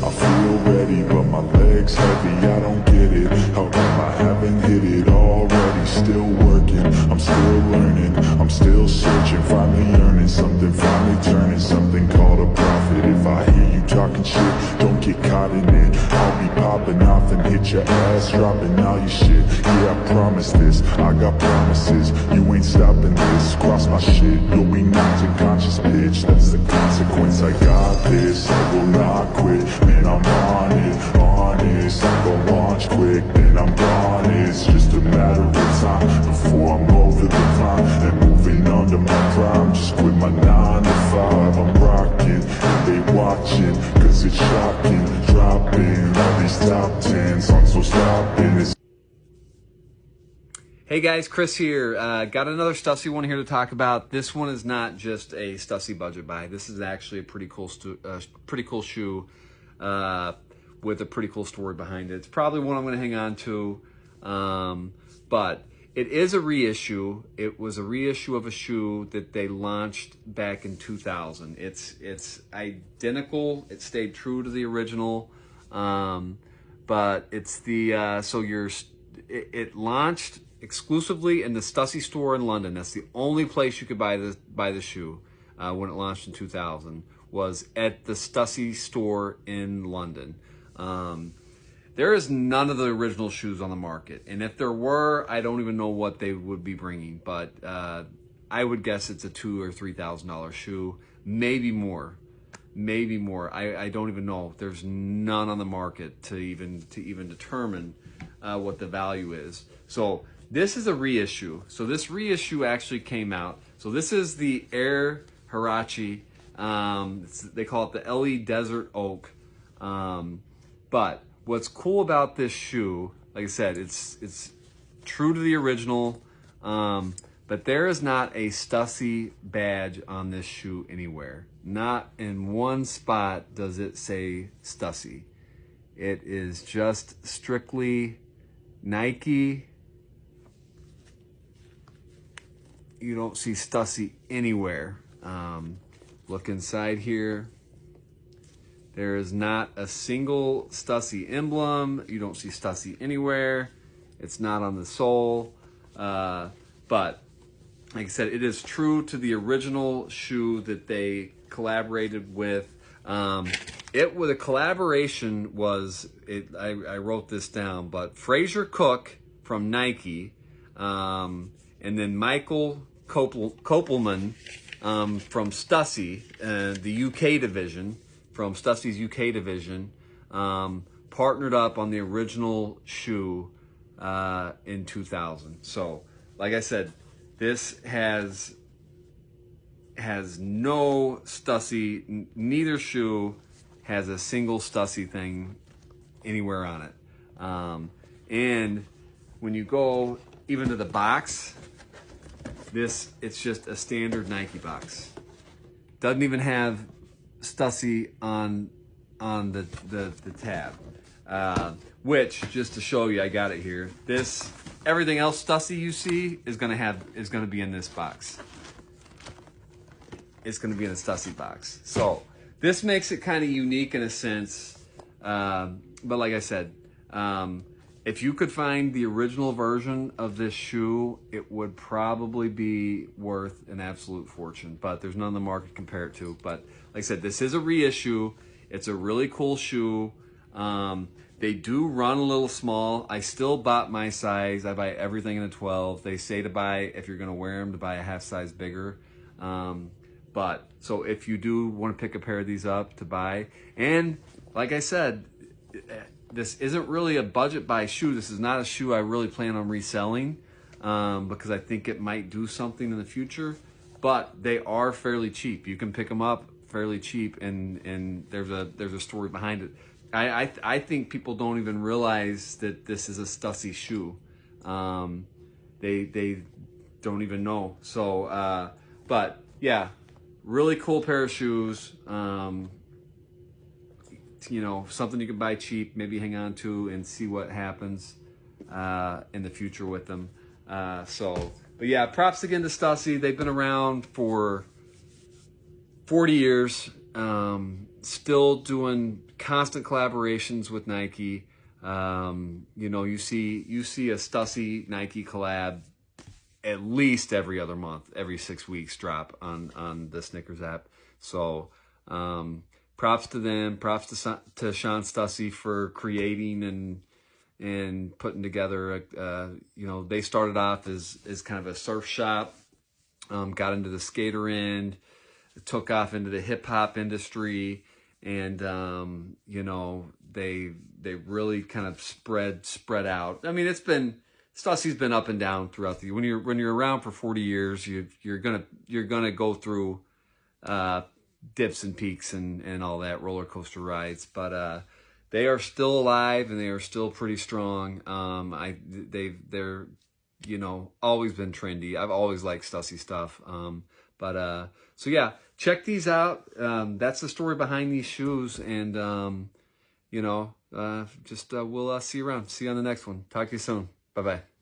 I feel ready, but my legs heavy, I don't get it. How come I haven't hit it already? Still working, I'm still learning, I'm still searching. Finally earning something, finally turning something called a profit. If I hear you talking shit, don't get caught in it. I'll be popping off and hit your ass, dropping all your shit. Yeah, I promise this, I got promises. You ain't stopping this, cross my shit, you'll be knocked unconscious, bitch. That's the consequence, I got this, I will not quit. Man, I'm on it, honest. I'm gonna launch quick, then I'm gone. It's just a matter of time before I'm over the climb and moving under my prime. Just quit my 9 to 5, I'm rocking, and they watching, cause it's shocking. Dropping all these top 10 songs, so stopping. It's Hey guys, Chris here. Got another Stussy one here to talk about. This one is not just a Stussy budget buy. This is actually a pretty cool shoe with a pretty cool story behind it. It's probably one I'm going to hang on to, but it is a reissue. It was a reissue of a shoe that they launched back in 2000. It's identical. It stayed true to the original, but it's the it launched exclusively in the Stussy store in London. That's the only place you could buy the shoe when it launched in 2000, was at the Stussy store in London. There is none of the original shoes on the market, and if there were, I don't even know what they would be bringing, but I would guess it's a $2,000 or $3,000 shoe, maybe more. I don't even know. There's none on the market to even determine what the value is. So this is a reissue. So this reissue actually came out. So this is the Air Huarache. They call it the LE Desert Oak. But what's cool about this shoe, like I said, it's true to the original. But there is not a Stussy badge on this shoe anywhere. Not in one spot does it say Stussy. It is just strictly Nike. You don't see Stussy anywhere. Look inside here. There is not a single Stussy emblem. You don't see Stussy anywhere. It's not on the sole. But like I said, it is true to the original shoe that they collaborated with. The collaboration was, I wrote this down, but Fraser Cook from Nike, and then Michael Kopelman from Stussy, the UK division, from Stussy's UK division, partnered up on the original shoe in 2000. So, like I said, this has no Stussy, neither shoe has a single Stussy thing anywhere on it. And when you go even to the box, it's just a standard Nike box. Doesn't even have Stussy on the tab. Which, just to show you, I got it here. Everything else Stussy you see is gonna be in this box. It's gonna be in the Stussy box. So this makes it kind of unique in a sense. But like I said, if you could find the original version of this shoe, it would probably be worth an absolute fortune, but there's none on the market to compare it to. But like I said, this is a reissue. It's a really cool shoe. They do run a little small. I still bought my size. I buy everything in a 12. They say to buy, if you're gonna wear them, to buy a half size bigger. But so if you do want to pick a pair of these up to buy, and like I said, this isn't really a budget buy shoe. This is not a shoe I really plan on reselling, because I think it might do something in the future, but they are fairly cheap. You can pick them up fairly cheap, and there's a story behind it. I think people don't even realize that this is a Stussy shoe. They don't even know. So, but yeah, really cool pair of shoes. You know, something you can buy cheap, maybe hang on to and see what happens in the future with them. But yeah, props again to Stussy. They've been around for 40 years, still doing constant collaborations with Nike. You know, you see a Stussy Nike collab at least every other month, every 6 weeks drop on the Snickers app. So props to them, props to Sean Stussy for creating and putting together you know, they started off as kind of a surf shop, got into the skater end, took off into the hip hop industry, and you know, they really kind of spread out. I mean, Stussy's been up and down throughout the year. When you're around for 40 years, you're gonna go through dips and peaks and all that, roller coaster rides. But they are still alive and they are still pretty strong. They're you know, always been trendy. I've always liked Stussy stuff. So yeah, check these out. That's the story behind these shoes, and you know, we'll see you around. See you on the next one. Talk to you soon. Bye bye.